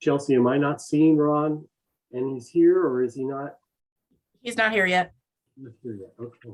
Chelsea, am I not seeing Ron? And he's here, or is he not? He's not here yet. Not here yet. Okay.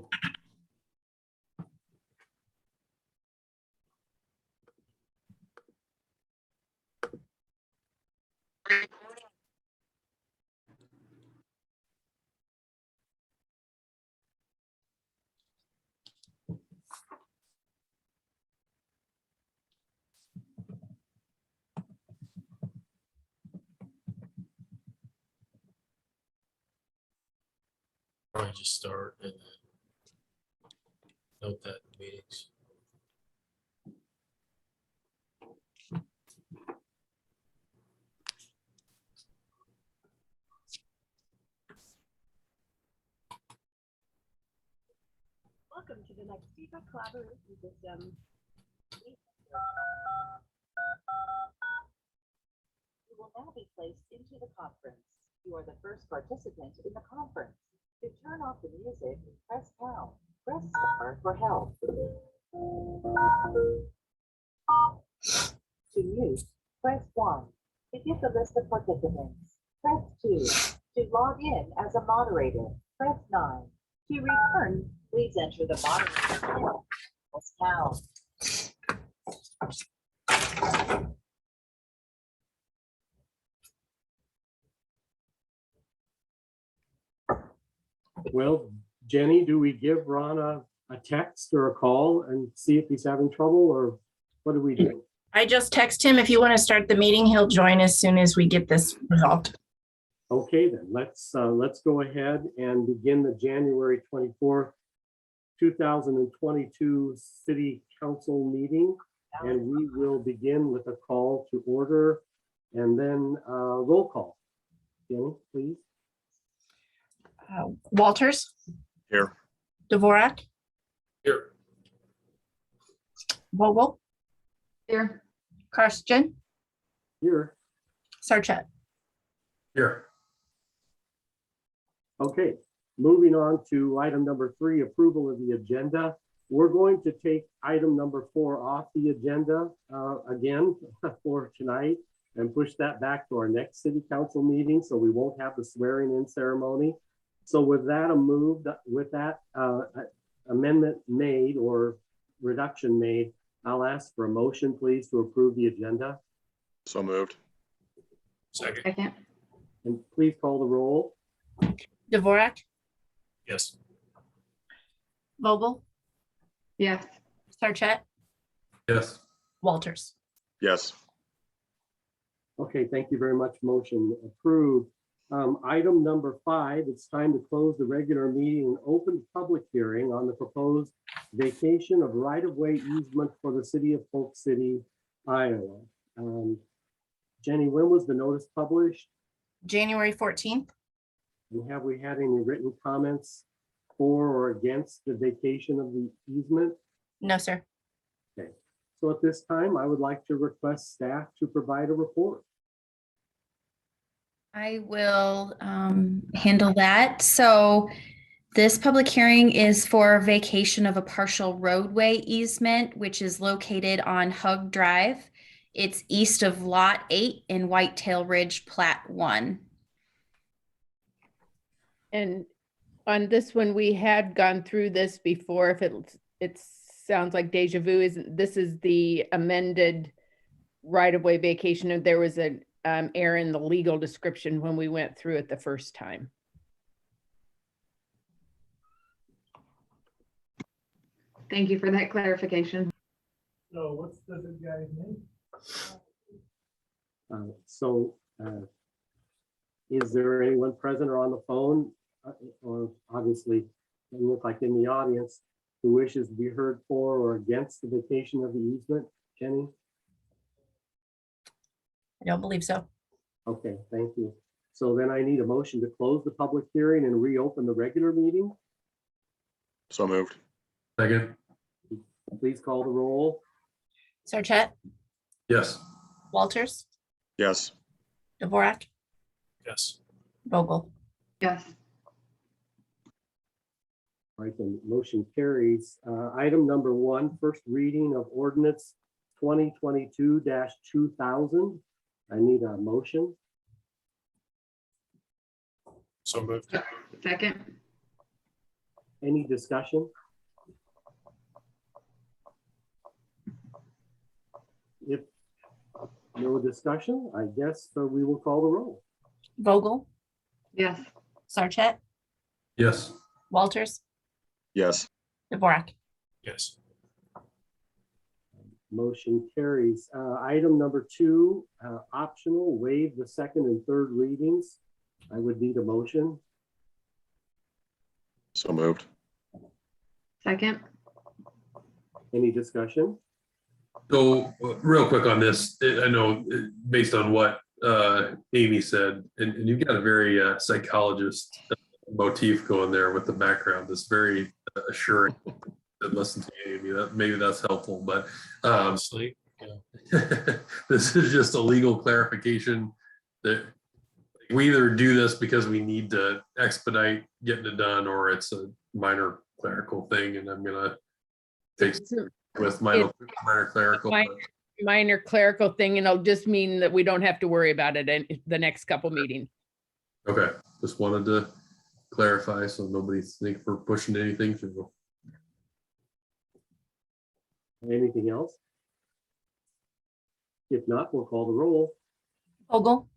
Probably just start and then note that in meetings. Welcome to the next feedback collaboration system. You will now be placed into the conference. You are the first participant in the conference. To turn off the music, press pound. Press star for help. To mute, press 1. To get the list of participants, press 2. To log in as a moderator, press 9. To return, please enter the moderator PIN. Press pound. Well, Jenny, do we give Ron a text or a call and see if he's having trouble, or what do we do? I just text him. If you want to start the meeting, he'll join as soon as we get this resolved. Okay, then let's go ahead and begin the January 24th, 2022 City Council meeting. And we will begin with a call to order and then roll call. Jenny, please. Walters, Here. Dvorak, Here. Vogel, Here. Karstjen, Here. Sarchet. Here. Okay, moving on to item number 3, approval of the agenda. We're going to take item number 4 off the agenda again for tonight and push that back to our next city council meeting, so we won't have the swearing in ceremony. So with that amendment made or reduction made, I'll ask for a motion, please, to approve the agenda. So moved. Second. Second. And please call the roll. Dvorak, Yes. Vogel, Yes. Sarchet, Yes. Walters. Yes. Okay, thank you very much. Motion approved. Item number 5, it's time to close the regular meeting and open public hearing on the proposed vacation of right-of-way easement for the city of Polk City, Iowa. Jenny, when was the notice published? January 14th. And have we had any written comments for or against the vacation of the easement? No, sir. Okay, so at this time, I would like to request staff to provide a report. I will handle that. So this public hearing is for vacation of a partial roadway easement, which is located on Hug Drive. It's east of Lot 8 in Whitetail Ridge Plat 1. And on this one, we had gone through this before. If it sounds like deja vu, this is the amended right-of-way vacation. And there was an error in the legal description when we went through it the first time. Thank you for that clarification. So what's the good guy's name? Is there anyone present or on the phone, or obviously, it look like in the audience, who wishes to be heard for or against the vacation of the easement? Jenny? I don't believe so. Okay, thank you. So then I need a motion to close the public hearing and reopen the regular meeting. So moved. Second. Please call the roll. Sarchet, Yes. Walters, Yes. Dvorak, Yes. Vogel. Yes. All right, the motion carries. Item number 1, first reading of ordinance 2022-2000, I need a motion. So moved. Second. Any discussion? If no discussion, I guess we will call the roll. Vogel, Yes. Sarchet, Yes. Walters, Yes. Dvorak. Yes. Motion carries. Item number 2, optional, waive the second and third readings. I would need a motion. So moved. Second. Any discussion? So real quick on this, I know based on what Amy said, and you've got a very psychologist motif going there with the background. That's very assuring. To listen to you, Amy. Maybe that's helpful, but Honestly, this is just a legal clarification that we either do this because we need to expedite getting it done, or it's a minor clerical thing, and I'm gonna take with minor clerical. Minor clerical thing, and it'll just mean that we don't have to worry about it in the next couple meetings. Okay, just wanted to clarify so nobody think we're pushing anything through. Anything else? If not, we'll call the roll. Vogel,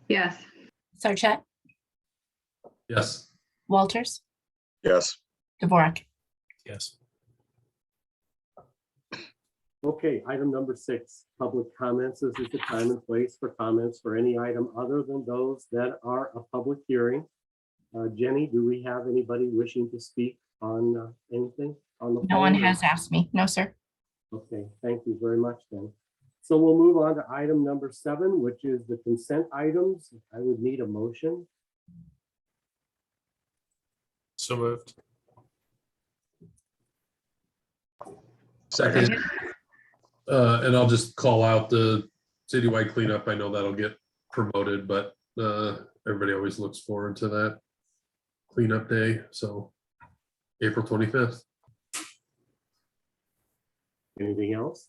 Yes. Sarchet, Yes. Walters, Yes. Dvorak. yes. Okay, item number 6, public comments. This is the time and place for comments for any item other than those that are a public hearing. Jenny, do we have anybody wishing to speak on anything on the phone? No one has asked me. No, sir. Okay, thank you very much then. So we'll move on to item number 7, which is the consent items. I would need a motion. So moved. Second. And I'll just call out the citywide cleanup. I know that'll get promoted, but everybody always looks forward to that cleanup day. So April 25th. Anything else?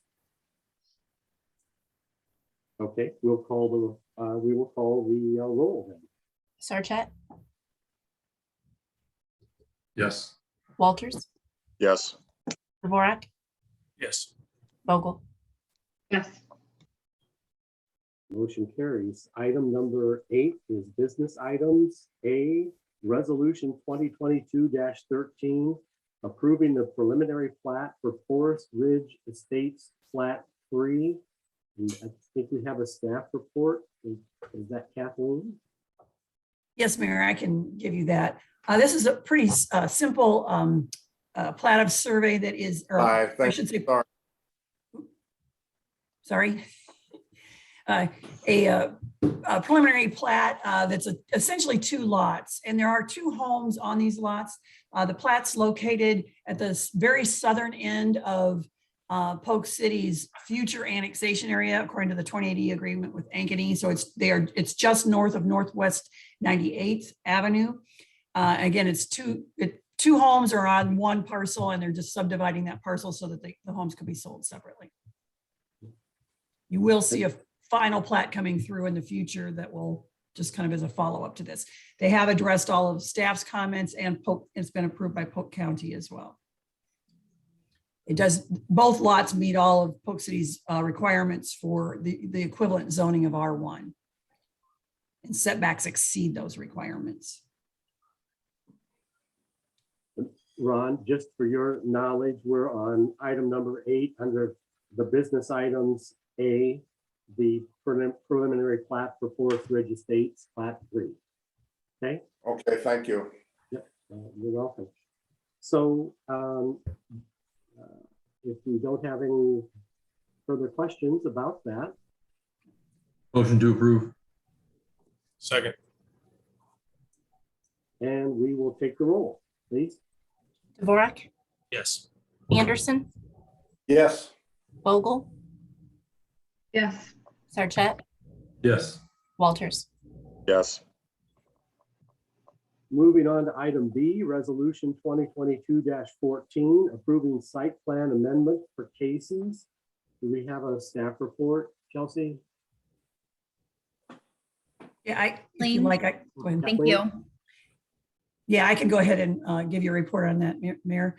Okay, we will call the roll then. Sarchet, Yes. Walters, Yes. Dvorak, Yes. Vogel. Yes. Motion carries. Item number 8 is business items. A, resolution 2022-13, approving the preliminary plat for Forest Ridge Estates Plat 3. And I think we have a staff report. Is that Kathleen? Yes, Mayor, I can give you that. This is a pretty simple plat of survey that is, or I should say, sorry. A preliminary plat that's essentially 2 lots, and there are 2 homes on these lots. The plat's located at the very southern end of Polk City's future annexation area, according to the 2080 agreement with Ankeny. So it's just north of Northwest 98th Avenue. Again, it's two homes are on 1 parcel, and they're just subdividing that parcel so that the homes could be sold separately. You will see a final plat coming through in the future that will just kind of as a follow-up to this. They have addressed all of staff's comments, and it's been approved by Polk County as well. Both lots meet all of Polk City's requirements for the equivalent zoning of R1. And setbacks exceed those requirements. Ron, just for your knowledge, we're on item number 8 under the business items. A, the preliminary plat for Forest Ridge Estates, Plat 3. Okay? Okay, thank you. Yep, you're welcome. So if we don't have any further questions about that. Motion to approve. Second. And we will take the roll, please. Dvorak, Yes. Anderson, Yes. Vogel, Yes. Sarchet, Yes. Walters. Yes. Moving on to item B, resolution 2022-14, approving site plan amendment for Casey's. Do we have a staff report, Chelsea? Yeah, if you Kathleen? like, go ahead. Thank you. Yeah, I can go ahead and give you a report on that, Mayor.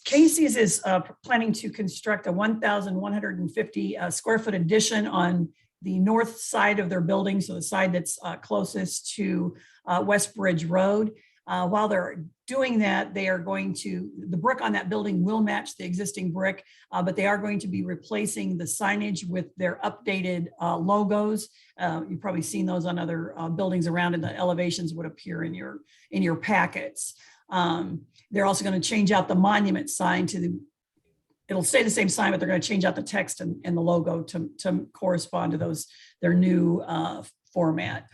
Casey's is planning to construct a 1,150 square foot addition on the north side of their building, so the side that's closest to West Bridge Road. While they're doing that, they are going to, the brick on that building will match the existing brick, but they are going to be replacing the signage with their updated logos. You've probably seen those on other buildings around, and the elevations would appear in your packets. They're also going to change out the monument sign to the, it'll stay the same sign, but they're going to change out the text and the logo to correspond to those, their new format.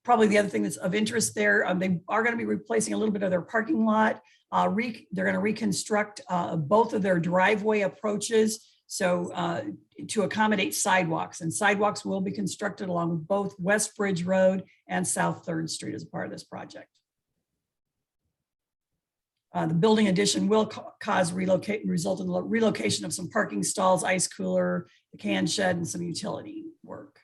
Probably the other thing that's of interest there, they are going to be replacing a little bit of their parking lot. They're going to reconstruct both of their driveway approaches, so to accommodate sidewalks, and sidewalks will be constructed along both West Bridge Road and South 3rd Street as part of this project. The building addition will result in the relocation of some parking stalls, ice cooler, the can shed, and some utility work.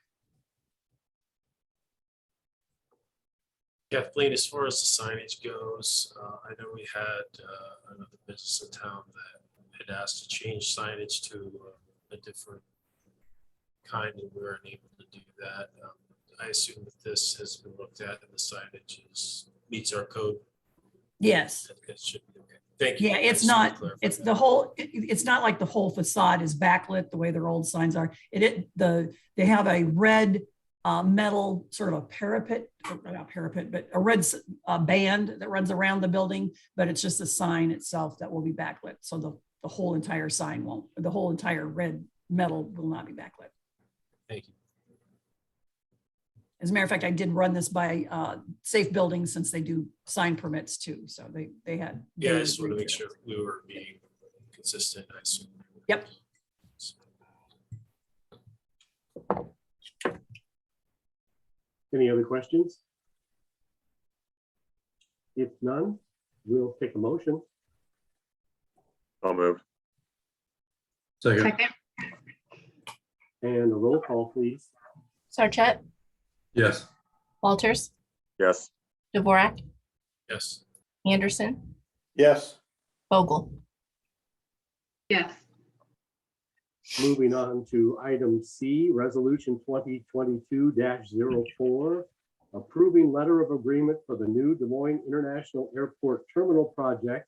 Kathleen, as far as the signage goes, I know we had another business in town that had asked to change signage to a different kind, and we weren't able to do that. I assume that this has been looked at and the signage meets our code. Yes. That should be okay. Thank you. Yeah, it's not, it's the whole, it's not like the whole facade is backlit the way their old signs are. They have a red metal sort of a parapet, or not parapet, but a red band that runs around the building, but it's just the sign itself that will be backlit. So the whole entire sign won't, the whole entire red metal will not be backlit. Thank you. As a matter of fact, I did run this by Safe Buildings, since they do sign permits too. So they had. Yeah, I just want to make sure we were being consistent, I assume. Yep. Any other questions? If none, we'll take a motion. I'll move. Second. And a roll call, please. Sarchet, Yes. Walters, Yes. Dvorak, Yes. Anderson, Yes. Vogel. Yes. Moving on to item C, resolution 2022-04, approving letter of agreement for the new Des Moines International Airport Terminal project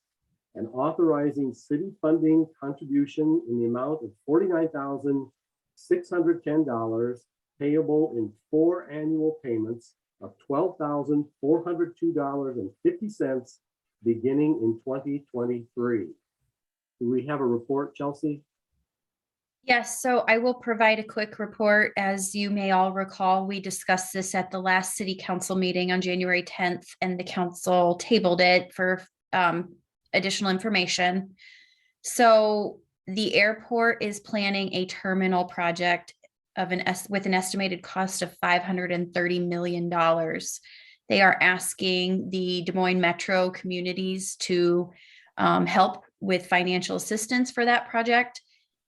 and authorizing city funding contribution in the amount of $49,610 payable in 4 annual payments of $12,402.50 beginning in 2023. Do we have a report, Chelsea? Yes, so I will provide a quick report. As you may all recall, we discussed this at the last city council meeting on January 10th, and the council tabled it for additional information. So the airport is planning a terminal project with an estimated cost of $530 million. They are asking the Des Moines metro communities to help with financial assistance for that project.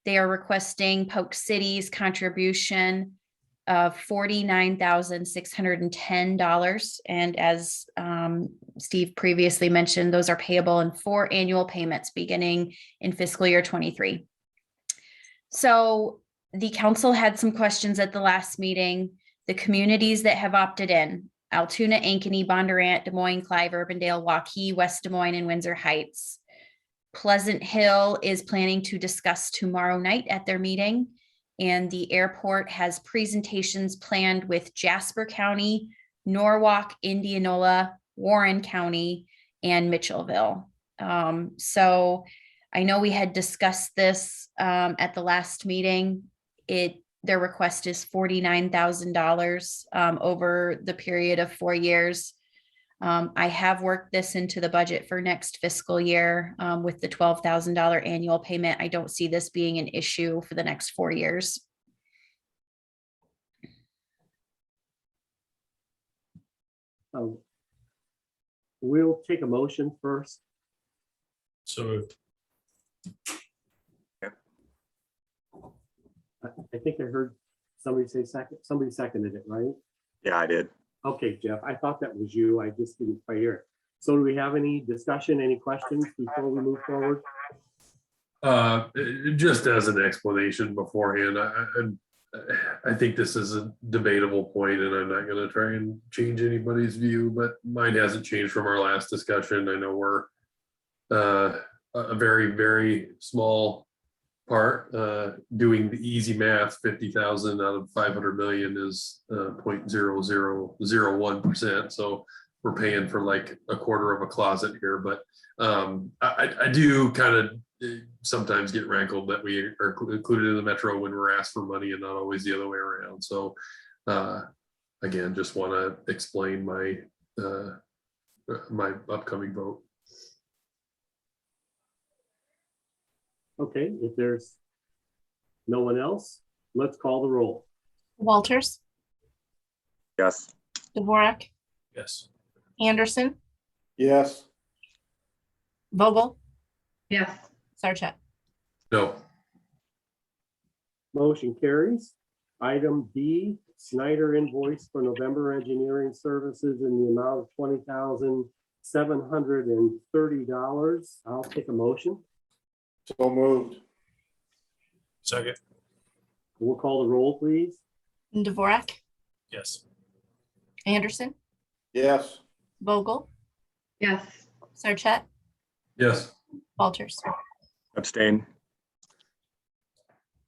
They are requesting Polk City's contribution of $49,610. And as Steve previously mentioned, those are payable in 4 annual payments beginning in fiscal year 23. So the council had some questions at the last meeting. The communities that have opted in: Altoona, Ankeny, Bondurant, Des Moines, Clive, Urbandale, Waukee, West Des Moines, and Windsor Heights. Pleasant Hill is planning to discuss tomorrow night at their meeting, and the airport has presentations planned with Jasper County, Norwalk, Indianola, Warren County, and Mitchellville. So I know we had discussed this at the last meeting. Their request is $49,000 over the period of 4 years. I have worked this into the budget for next fiscal year with the $12,000 annual payment. I don't see this being an issue for the next 4 years. We'll take a motion first. So moved. I think I heard somebody say second, somebody seconded it, right? Yeah, I did. Okay, Jeff, I thought that was you. I just didn't quite hear it. So do we have any discussion, any questions before we move forward? Just as an explanation beforehand, I think this is a debatable point, and I'm not going to try and change anybody's view, but mine hasn't changed from our last discussion. I know we're a very, very small part. Doing the easy math, 50,000 out of 500 million is 0.0001%. So we're paying for like a quarter of a closet here, but I do kind of sometimes get rankled that we are included in the metro when we're asked for money and not always the other way around. So again, just want to explain my my upcoming vote. Okay, if there's no one else, let's call the roll. Walters, Yes. Dvorak, Yes. Anderson, Yes. Vogel, Yes. Sarchet. No. Motion carries. Item D, Snyder invoice for November engineering services in the amount of $20,730. I'll take a motion. So moved. Second. We'll call the roll, please. Dvorak, Yes. Anderson, Yes. Vogel, Yes. Sarchet, Yes. Walters. Abstain.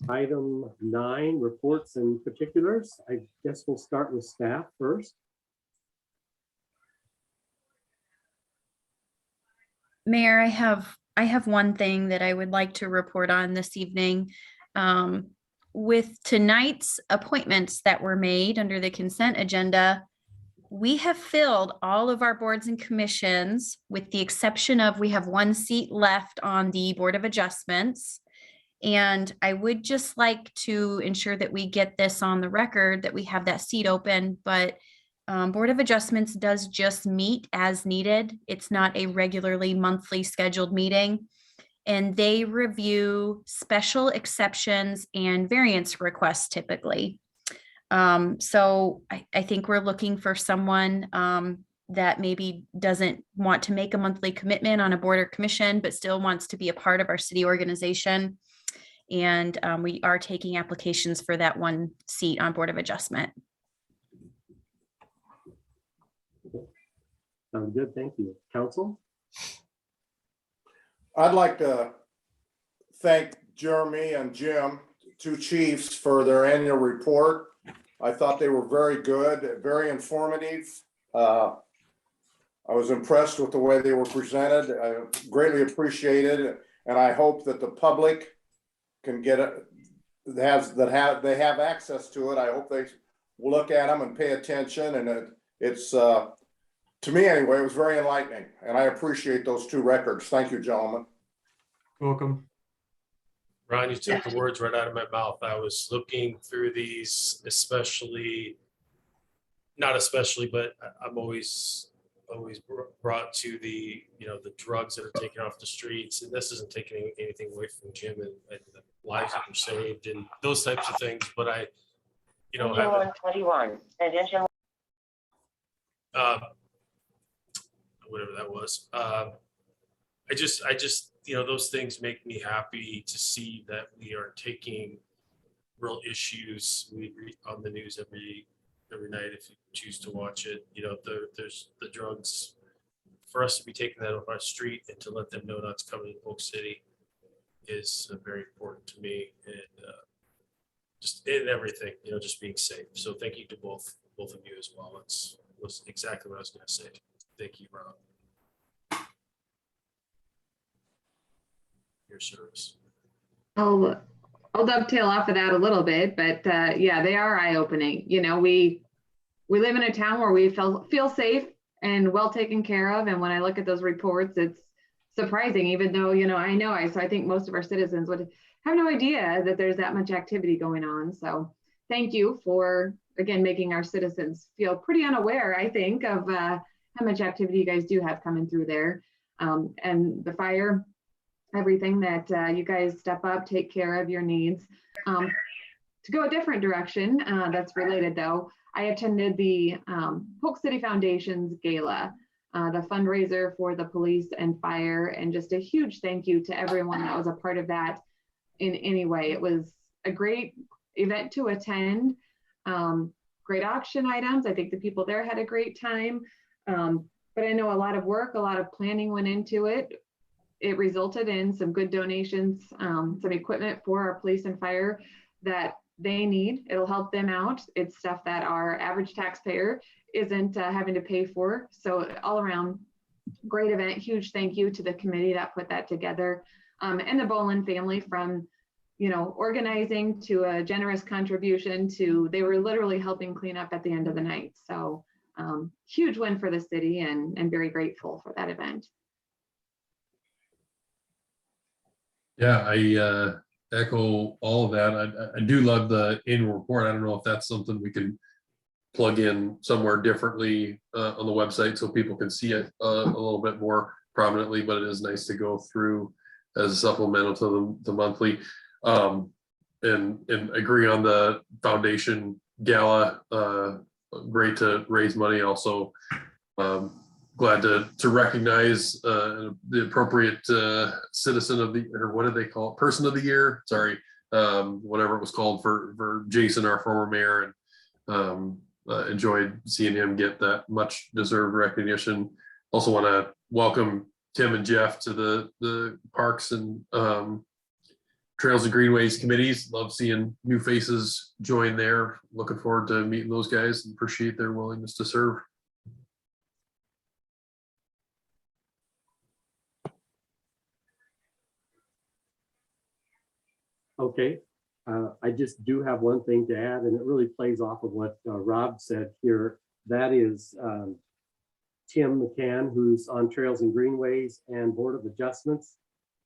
Item 9, reports and particulars. I guess we'll start with staff first. Mayor, I have one thing that I would like to report on this evening. With tonight's appointments that were made under the consent agenda, we have filled all of our boards and commissions with the exception of we have one seat left on the Board of Adjustments. And I would just like to ensure that we get this on the record, that we have that seat open, but Board of Adjustments does just meet as needed. It's not a regularly monthly scheduled meeting. And they review special exceptions and variance requests typically. So I think we're looking for someone that maybe doesn't want to make a monthly commitment on a board or commission, but still wants to be a part of our city organization. And we are taking applications for that one seat on Board of Adjustment. Sounds good, thank you. Council? I'd like to thank Jeremy and Jim, two chiefs, for their annual report. I thought they were very good, very informative. I was impressed with the way they were presented. I greatly appreciated it, and I hope that the public can get it, they have access to it. I hope they look at them and pay attention, and it's to me anyway, it was very enlightening, and I appreciate those two records. Thank you, gentlemen. Welcome. Ron, you took the words right out of my mouth. I was looking through these, not especially, but I'm always brought to the, the drugs that are taken off the streets. And this isn't taking anything away from Jim and the lives that were saved and those types of things. But I, have 21. Attention. whatever that was. I just, those things make me happy to see that we are taking real issues. We read on the news every night if you choose to watch it. There's the drugs. For us to be taking that off our street and to let them know that's coming to Polk City is very important to me, and just in everything, just being safe. So thank you to both of you as well. That's was exactly what I was going to say. Thank you, Rob. Your service. I'll dovetail off of that a little bit, but yeah, they are eye-opening. We live in a town where we feel safe and well taken care of. And when I look at those reports, it's surprising, even though, I think most of our citizens would have no idea that there's that much activity going on. So thank you for, again, making our citizens feel pretty unaware, I think, of how much activity you guys do have coming through there. And the fire, everything that you guys step up, take care of your needs. to go a different direction, that's related though, I attended the Polk City Foundation's Gala, the fundraiser for the police and fire, and just a huge thank you to everyone that was a part of that in any way. It was a great event to attend. Great auction items. I think the people there had a great time. But I know a lot of work, a lot of planning went into it. It resulted in some good donations, some equipment for our police and fire that they need. It'll help them out. It's stuff that our average taxpayer isn't having to pay for. So all around, great event. Huge thank you to the committee that put that together, and the Bolin family, from organizing to a generous contribution to they were literally helping clean up at the end of the night. So huge win for the city, and very grateful for that event. Yeah, I echo all of that. I do love the annual report. I don't know if that's something we can plug in somewhere differently on the website so people can see it a little bit more prominently, but it is nice to go through as a supplemental to the monthly. And agree on the foundation gala. Great to raise money. Also glad to recognize the appropriate citizen of the, or what did they call it, person of the year, sorry, whatever it was called for Jason, our former mayor, and enjoyed seeing him get that much deserved recognition. Also want to welcome Tim and Jeff to the parks and Trails and Greenways committees. Love seeing new faces join there. Looking forward to meeting those guys and appreciate their willingness to serve. Okay, I just do have one thing to add, and it really plays off of what Rob said here. That is Tim McCann, who's on Trails and Greenways and Board of Adjustments,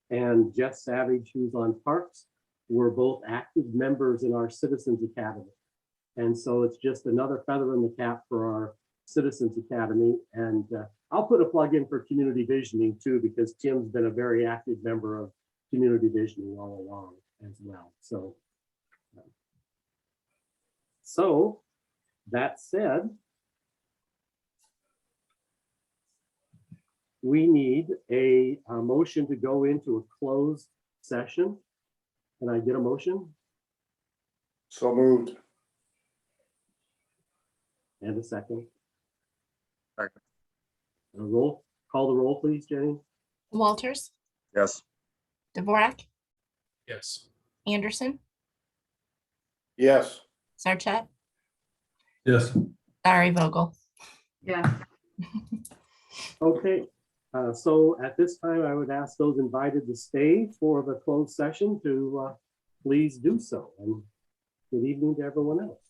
and Jeff Savage, who's on Parks, were both active members in our Citizens Academy. And so it's just another feather in the cap for our Citizens Academy. And I'll put a plug in for community visioning too, because Tim's been a very active member of community visioning all along as well. So that said, we need a motion to go into a closed session. Can I get a motion? So moved. And a second. Second. A roll, call the roll, please, Jenny. Walters, Yes. Dvorak, Yes. Anderson, Yes. Sarchet, Yes. Barry Vogel. Yeah. Okay, so at this time, I would ask those invited to stay for the closed session to please do so. And good evening to everyone else.